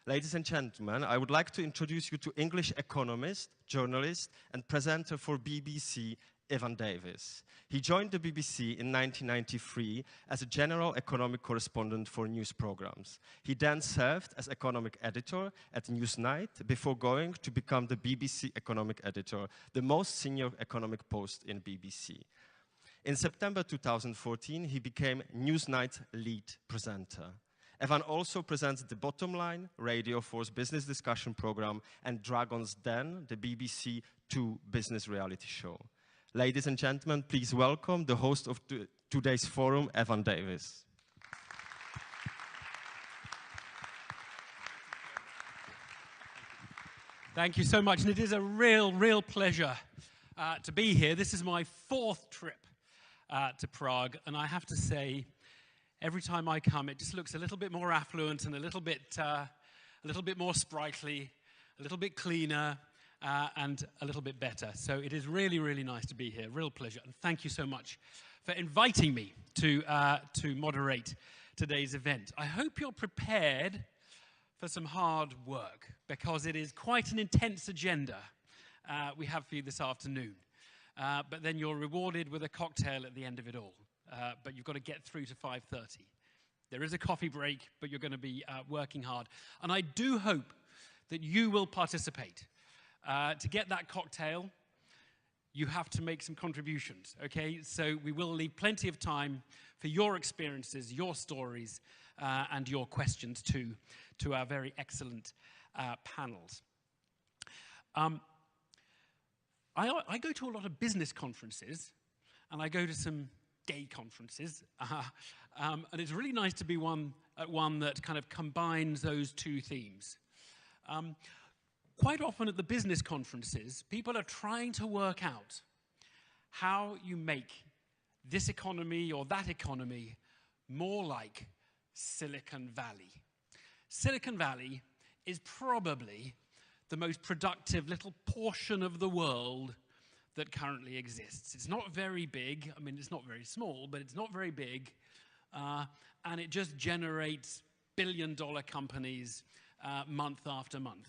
Ladies and gentlemen, I would like to introduce you to English economist, journalist, and presenter for BBC, Evan Davis. He joined the BBC in 1993 as a general economic correspondent for news programs. He then served as economic editor at Newsnight before going to become the BBC economic editor, the most senior economic post in BBC. In September 2014, he became Newsnight's lead presenter. Evan also presents The Bottom Line, Radio 4's business discussion program, and Dragon's Den, the BBC 2 business reality show. Ladies and gentlemen, please welcome the host of today's forum, Evan Davis. Thank you so much, and it is a real pleasure to be here. This is my 4th trip to Prague, and I have to say, every time I come, it just looks a little bit more affluent and a little bit more sprightly, a little bit cleaner, and a little bit better. So it is really nice to be here. Real pleasure. And thank you so much for inviting me to moderate today's event. I hope you're prepared for some hard work, because it is quite an intense agenda we have for you this afternoon. But then you're rewarded with a cocktail at the end of it all. But you've got to get through to 5:30. There is a coffee break, but you're going to be working hard. And I do hope that you will participate. To get that cocktail, you have to make some contributions, okay? So we will leave plenty of time for your experiences, your stories, and your questions to our very excellent panels. I go to a lot of business conferences, and I go to some gay conferences, and it's really nice to be at one that kind of combines those two themes. Quite often at the business conferences, people are trying to work out how you make this economy or that economy more like Silicon Valley. Silicon Valley is probably the most productive little portion of the world that currently exists. It's not very big. I mean, it's not very small, but it's not very big. And it just generates billion-dollar companies month after month.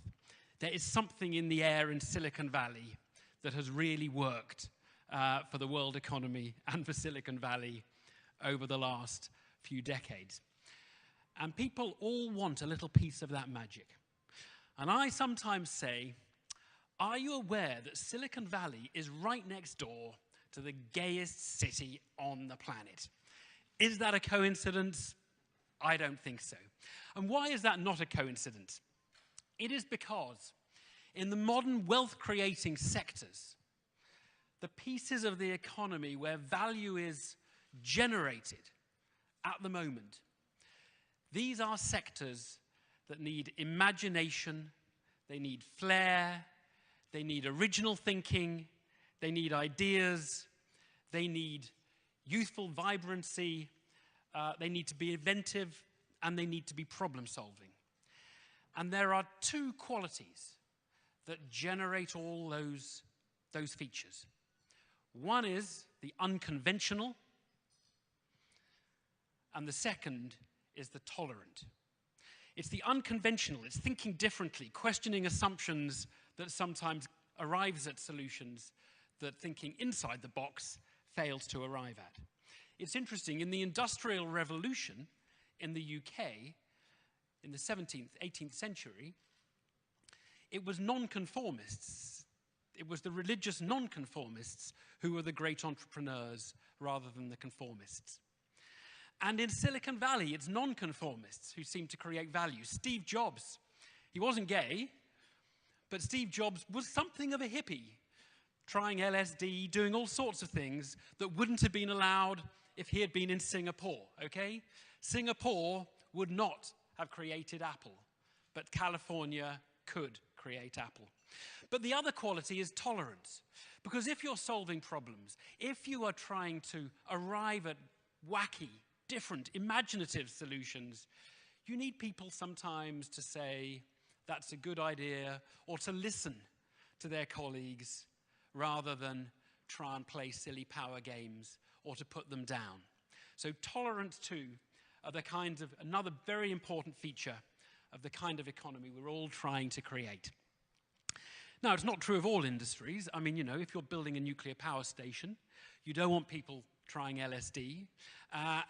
There is something in the air in Silicon Valley that has really worked for the world economy and for Silicon Valley over the last few decades. And people all want a little piece of that magic. And I sometimes say, are you aware that Silicon Valley is right next door to the gayest city on the planet? Is that a coincidence? I don't think so. And why is that not a coincidence? It is because in the modern wealth-creating sectors, the pieces of the economy where value is generated at the moment, these are sectors that need imagination, they need flair, they need original thinking, they need ideas, they need youthful vibrancy, they need to be inventive, and they need to be problem-solving. And there are two qualities that generate all those features. One is the unconventional, and the second is the tolerant. It's the unconventional, it's thinking differently, questioning assumptions that sometimes arrives at solutions that thinking inside the box fails to arrive at. It's interesting, in the Industrial Revolution in the UK, in the 17th, 18th century, it was nonconformists. It was the religious nonconformists who were the great entrepreneurs rather than the conformists. And in Silicon Valley, it's nonconformists who seem to create value. Steve Jobs, he wasn't gay, but Steve Jobs was something of a hippie, trying LSD, doing all sorts of things that wouldn't have been allowed if he had been in Singapore, okay? Singapore would not have created Apple, but California could create Apple. But the other quality is tolerance, because if you're solving problems, if you are trying to arrive at wacky, different, imaginative solutions, you need people sometimes to say, that's a good idea, or to listen to their colleagues rather than try and play silly power games or to put them down. So tolerance, too, are the kinds of another very important feature of the kind of economy we're all trying to create. Now, it's not true of all industries. I mean, you know, if you're building a nuclear power station, you don't want people trying LSD,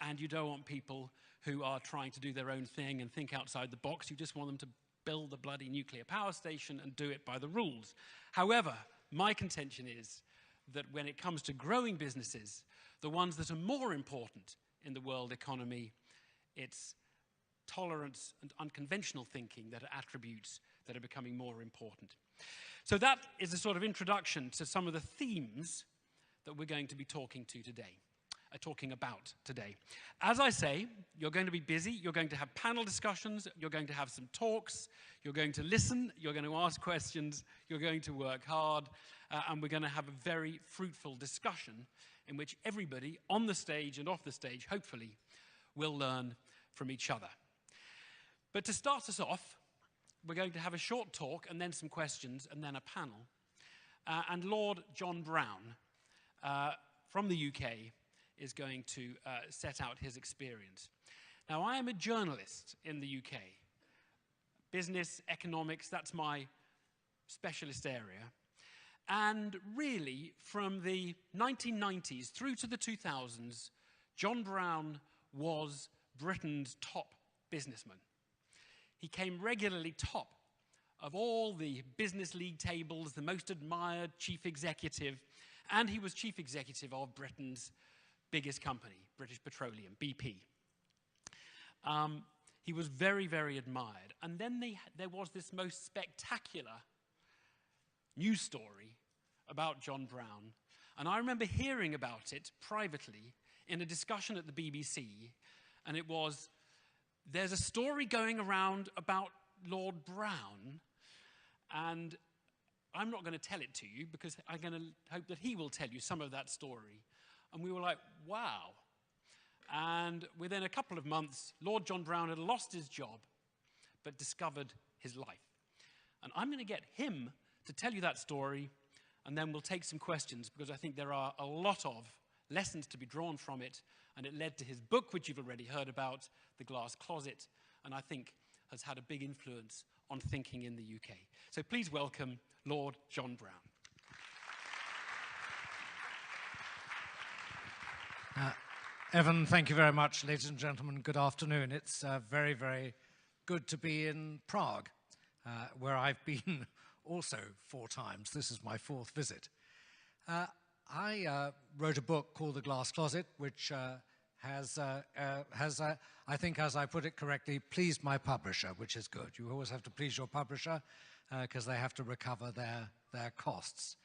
and you don't want people who are trying to do their own thing and think outside the box. You just want them to build the bloody nuclear power station and do it by the rules. However, my contention is that when it comes to growing businesses, the ones that are more important in the world economy, it's tolerance and unconventional thinking that are attributes that are becoming more important. So that is a sort of introduction to some of the themes that we're going to be talking about today. As I say, you're going to be busy, you're going to have panel discussions, you're going to have some talks, you're going to listen, you're going to ask questions, you're going to work hard, and we're going to have a very fruitful discussion in which everybody on the stage and off the stage, hopefully, will learn from each other. But to start us off, we're going to have a short talk and then some questions and then a panel. And Lord John Brown from the UK is going to set out his experience. Now, I am a journalist in the UK. Business, economics, that's my specialist area. And really, from the 1990s through to the 2000s, John Brown was Britain's top businessman. He came regularly top of all the business league tables, the most admired chief executive, and he was chief executive of Britain's biggest company, British Petroleum, BP. He was very, very admired. And then there was this most spectacular news story about John Brown. And I remember hearing about it privately in a discussion at the BBC. And it was, there's a story going around about Lord Brown. And I'm not going to tell it to you because I'm going to hope that he will tell you some of that story. And we were like, wow. And within a couple of months, Lord John Brown had lost his job, but discovered his life. And I'm going to get him to tell you that story, and then we'll take some questions, because I think there are a lot of lessons to be drawn from it, and it led to his book, which you've already heard about, The Glass Closet, and I think has had a big influence on thinking in the UK. So please welcome Lord John Brown. Evan, thank you very much. Ladies and gentlemen, good afternoon. It's very, very good to be in Prague, where I've been also 4 times. This is my 4th visit. I wrote a book called The Glass Closet, which has, I think, as I put it correctly, pleased my publisher, which is good. You always have to please your publisher because they have to recover their costs.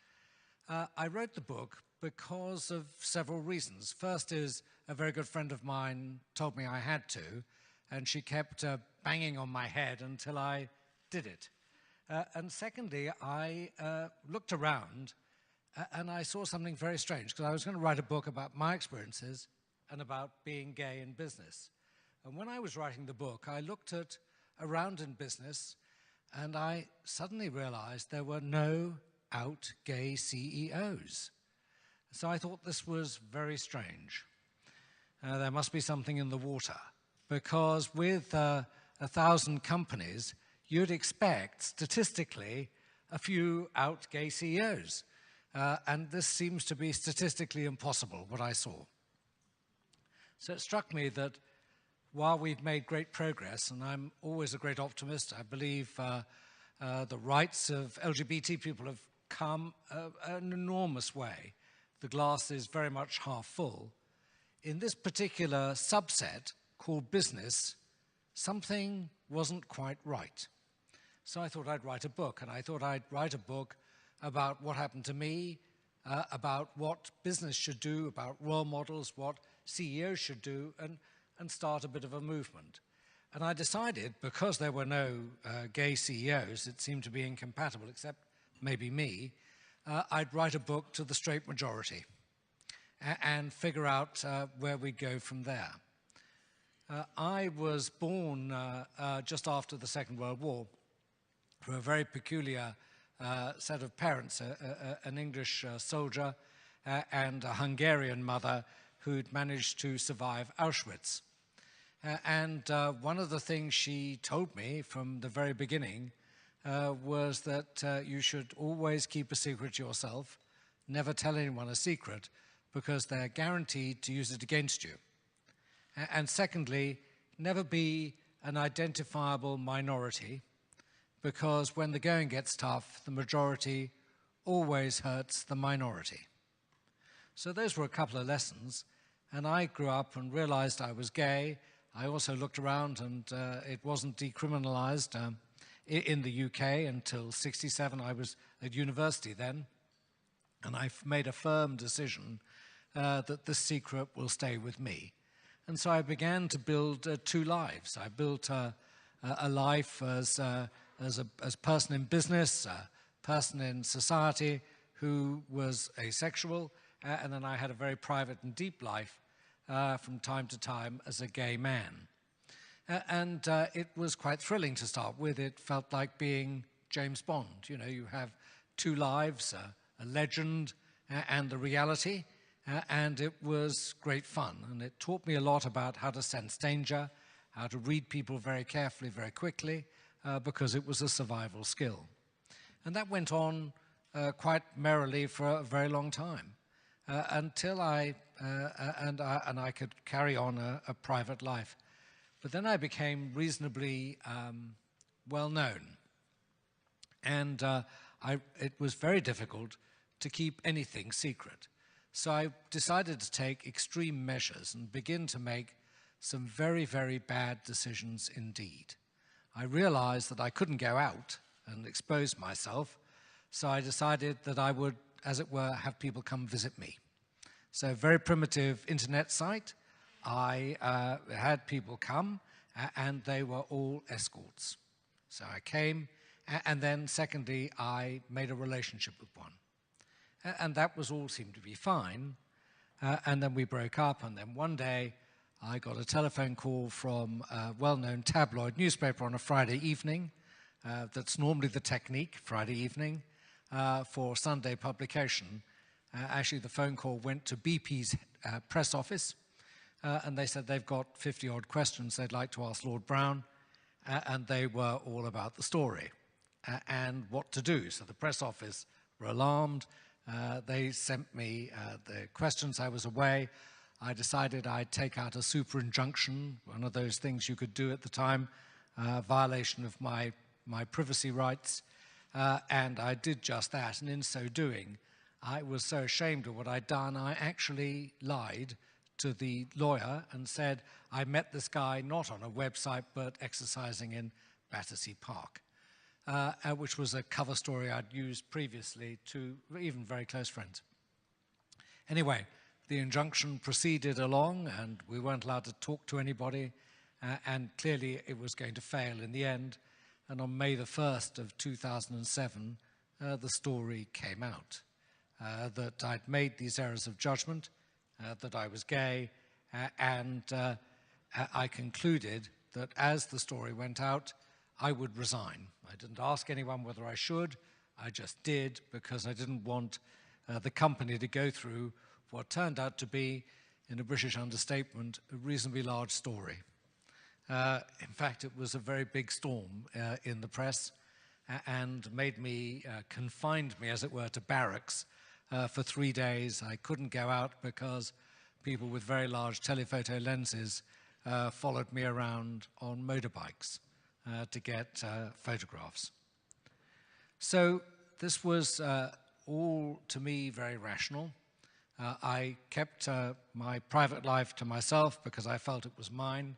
I wrote the book because of several reasons. First is a very good friend of mine told me I had to, and she kept banging on my head until I did it. And secondly, I looked around and I saw something very strange, because I was going to write a book about my experiences and about being gay in business. And when I was writing the book, I looked around in business, and I suddenly realized there were no out gay CEOs. So I thought this was very strange. There must be something in the water, because with 1,000 companies, you'd expect, statistically, a few out gay CEOs. And this seems to be statistically impossible, what I saw. So it struck me that while we've made great progress, and I'm always a great optimist, I believe the rights of LGBT people have come an enormous way. The glass is very much half full. In this particular subset called business, something wasn't quite right. So I thought I'd write a book, and I thought I'd write a book about what happened to me, about what business should do, about role models, what CEOs should do, and start a bit of a movement. And I decided, because there were no gay CEOs, it seemed to be incompatible, except maybe me, I'd write a book to the straight majority and figure out where we'd go from there. I was born just after the Second World War to a very peculiar set of parents, an English soldier and a Hungarian mother who'd managed to survive Auschwitz. One of the things she told me from the very beginning was that you should always keep a secret to yourself, never tell anyone a secret, because they're guaranteed to use it against you. And secondly, never be an identifiable minority, because when the going gets tough, the majority always hurts the minority. So those were a couple of lessons, and I grew up and realized I was gay. I also looked around, and it wasn't decriminalized in the UK until '67. I was at university then, and I made a firm decision that this secret will stay with me. And so I began to build two lives. I built a life as a person in business, a person in society who was asexual, and then I had a very private and deep life from time to time as a gay man. It was quite thrilling to start with. It felt like being James Bond. You know, you have two lives, a legend and the reality, and it was great fun. And it taught me a lot about how to sense danger, how to read people very carefully, very quickly, because it was a survival skill. And that went on quite merrily for a very long time, until I could carry on a private life. But then I became reasonably well known, and it was very difficult to keep anything secret. So I decided to take extreme measures and begin to make some very, very bad decisions indeed. I realized that I couldn't go out and expose myself, so I decided that I would, as it were, have people come visit me. So very primitive internet site. I had people come, and they were all escorts. So I came, and then secondly, I made a relationship with one. And that was all seemed to be fine. And then we broke up, and then one day I got a telephone call from a well-known tabloid newspaper on a Friday evening. That's normally the technique, Friday evening, for Sunday publication. Actually, the phone call went to BP's press office, and they said they've got 50-odd questions they'd like to ask Lord Brown, and they were all about the story and what to do. So the press office were alarmed. They sent me the questions. I was away. I decided I'd take out a super injunction, one of those things you could do at the time, violation of my privacy rights, and I did just that. And in so doing, I was so ashamed of what I'd done, I actually lied to the lawyer and said I met this guy not on a website but exercising in Battersea Park, which was a cover story I'd used previously to even very close friends. Anyway, the injunction proceeded along, and we weren't allowed to talk to anybody, and clearly it was going to fail in the end. And on May the 1st of 2007, the story came out, that I'd made these errors of judgment, that I was gay, and I concluded that as the story went out, I would resign. I didn't ask anyone whether I should. I just did, because I didn't want the company to go through what turned out to be, in a British understatement, a reasonably large story. In fact, it was a very big storm in the press, and made me, confined me, as it were, to barracks for 3 days. I couldn't go out because people with very large telephoto lenses followed me around on motorbikes to get photographs. So this was all, to me, very rational. I kept my private life to myself because I felt it was mine.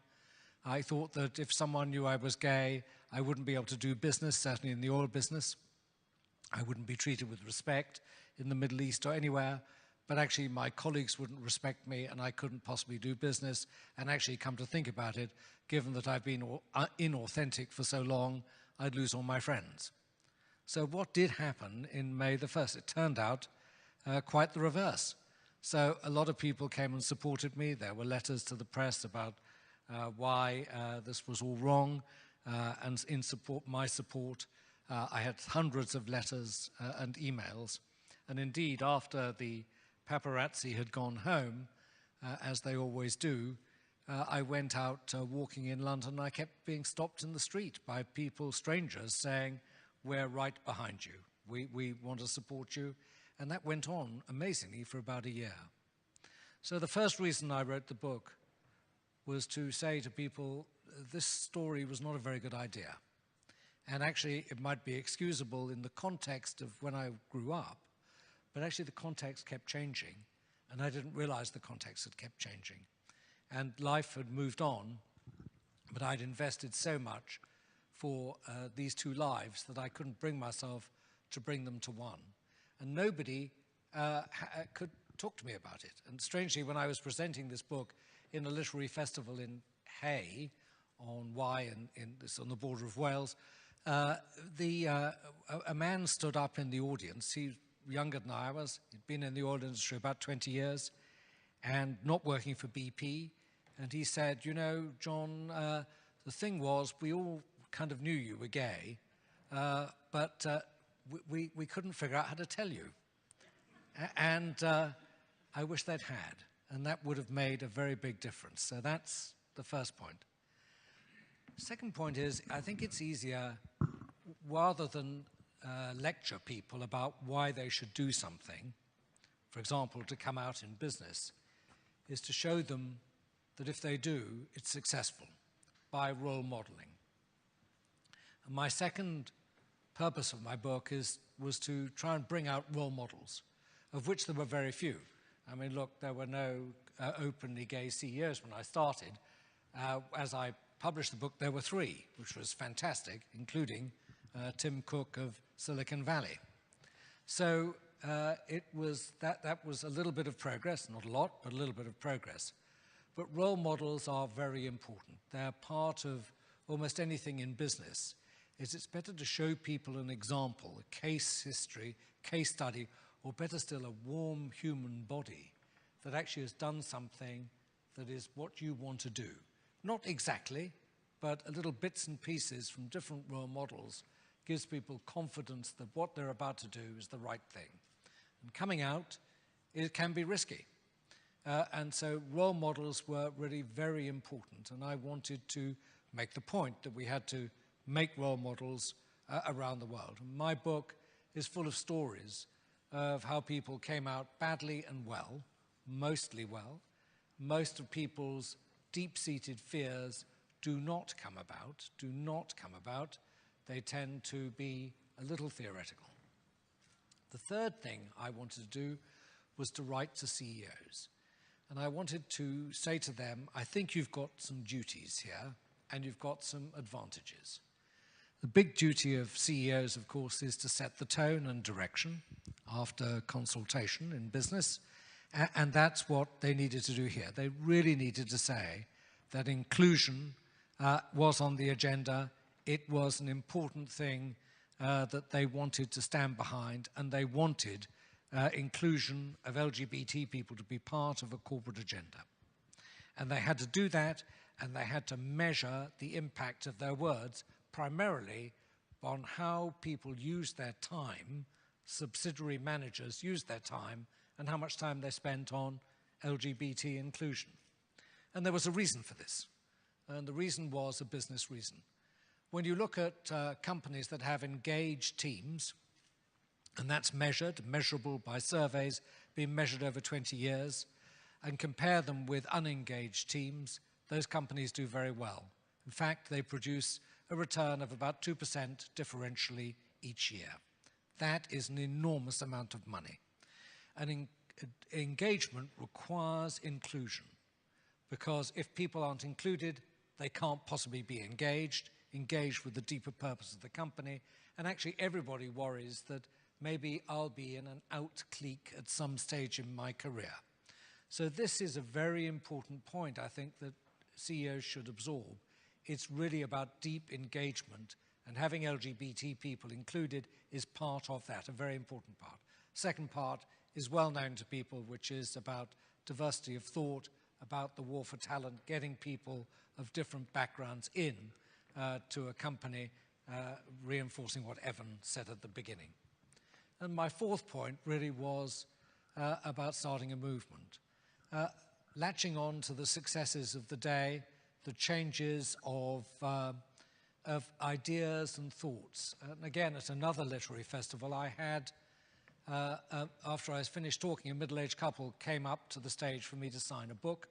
I thought that if someone knew I was gay, I wouldn't be able to do business, certainly in the oil business. I wouldn't be treated with respect in the Middle East or anywhere, but actually my colleagues wouldn't respect me, and I couldn't possibly do business. And actually, come to think about it, given that I've been inauthentic for so long, I'd lose all my friends. So what did happen in May the 1st? It turned out quite the reverse. So a lot of people came and supported me. There were letters to the press about why this was all wrong, and in my support, I had hundreds of letters and emails. And indeed, after the paparazzi had gone home, as they always do, I went out walking in London, and I kept being stopped in the street by people, strangers, saying, "We're right behind you. We want to support you." And that went on, amazingly, for about a year. So the first reason I wrote the book was to say to people, this story was not a very good idea. And actually, it might be excusable in the context of when I grew up, but actually the context kept changing, and I didn't realize the context had kept changing. And life had moved on, but I'd invested so much for these two lives that I couldn't bring myself to bring them to one. And nobody could talk to me about it. And strangely, when I was presenting this book in a literary festival in Hay, on Wye, on the border of Wales, a man stood up in the audience. He was younger than I was. He'd been in the oil industry about 20 years and not working for BP. And he said, "You know, John, the thing was, we all kind of knew you were gay, but we couldn't figure out how to tell you. And I wish they'd had. And that would have made a very big difference." So that's the first point. Second point is, I think it's easier, rather than lecture people about why they should do something, for example, to come out in business, is to show them that if they do, it's successful by role modeling. And my second purpose of my book was to try and bring out role models, of which there were very few. I mean, look, there were no openly gay CEOs when I started. As I published the book, there were 3, which was fantastic, including Tim Cook of Silicon Valley. So that was a little bit of progress, not a lot, but a little bit of progress. But role models are very important. They're part of almost anything in business. It's better to show people an example, a case history, case study, or better still, a warm human body that actually has done something that is what you want to do. Not exactly, but a little bits and pieces from different role models gives people confidence that what they're about to do is the right thing. And coming out, it can be risky. And so role models were really very important. And I wanted to make the point that we had to make role models around the world. And my book is full of stories of how people came out badly and well, mostly well. Most of people's deep-seated fears do not come about. They tend to be a little theoretical. The third thing I wanted to do was to write to CEOs. And I wanted to say to them, I think you've got some duties here, and you've got some advantages. The big duty of CEOs, of course, is to set the tone and direction after consultation in business, and that's what they needed to do here. They really needed to say that inclusion was on the agenda. It was an important thing that they wanted to stand behind, and they wanted inclusion of LGBT people to be part of a corporate agenda. And they had to do that, and they had to measure the impact of their words, primarily on how people use their time, subsidiary managers use their time, and how much time they spent on LGBT inclusion. And there was a reason for this, and the reason was a business reason. When you look at companies that have engaged teams, and that's measurable by surveys, being measured over 20 years, and compare them with unengaged teams, those companies do very well. In fact, they produce a return of about 2% differentially each year. That is an enormous amount of money. And engagement requires inclusion, because if people aren't included, they can't possibly be engaged with the deeper purpose of the company, and actually everybody worries that maybe I'll be in an out clique at some stage in my career. So this is a very important point, I think, that CEOs should absorb. It's really about deep engagement, and having LGBT people included is part of that, a very important part. Second part is well known to people, which is about diversity of thought, about the war for talent, getting people of different backgrounds in to a company, reinforcing what Evan said at the beginning. And my fourth point really was about starting a movement. latching on to the successes of the day, the changes of ideas and thoughts. And again, at another literary festival, I had, after I was finished talking, a middle-aged couple came up to the stage for me to sign a book,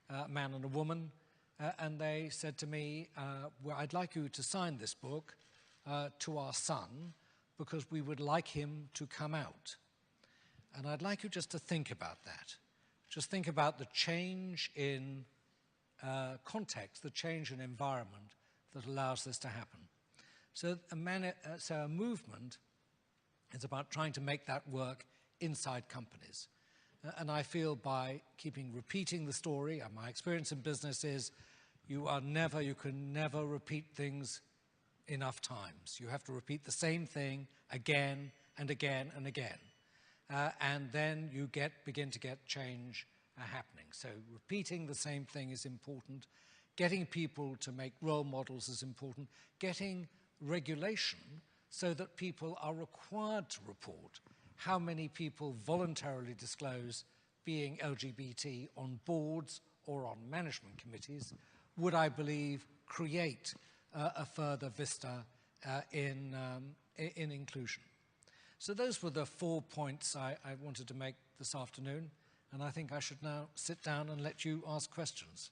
a man and a woman, and they said to me, well, I'd like you to sign this book to our son because we would like him to come out. And I'd like you just to think about that. Just think about the change in context, the change in environment that allows this to happen. So a movement is about trying to make that work inside companies. And I feel by repeating the story, and my experience in business is you can never repeat things enough times. You have to repeat the same thing again and again and again. And then you begin to get change happening. So repeating the same thing is important. Getting people to make role models is important. Getting regulation so that people are required to report how many people voluntarily disclose being LGBT on boards or on management committees would, I believe, create a further vista in inclusion. So those were the 4 points I wanted to make this afternoon, and I think I should now sit down and let you ask questions.